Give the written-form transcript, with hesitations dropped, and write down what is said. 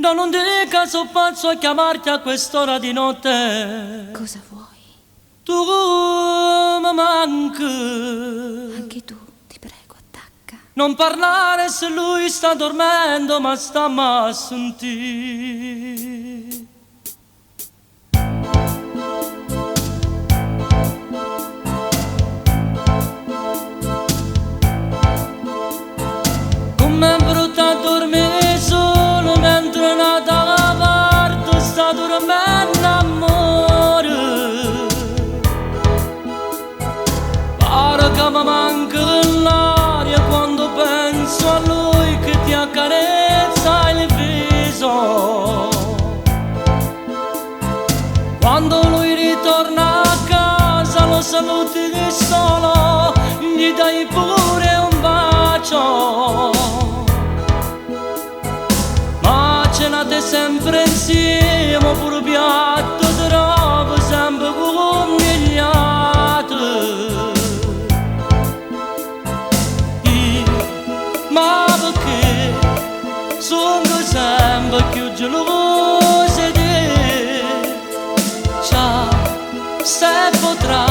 Da non dica so pazzo a chiamarti a quest'ora di notte. Cosa vuoi? Tu mi manchi. Anche tu, ti prego, attacca. Non parlare se lui sta dormendo, ma sta a sentire. Com'è brutta dormire solo mentre una da parte sta dormendo amore. Pare che mi manca l'aria quando penso a lui che ti accarezza il viso. Quando lui ritorna a casa lo saluti di solo, gli dai pure un bacio. Ma cenate sempre insieme, pure piatto di roba sempre comigliato. Ma perché sono sempre più gelosa di te? Ciao, se potrà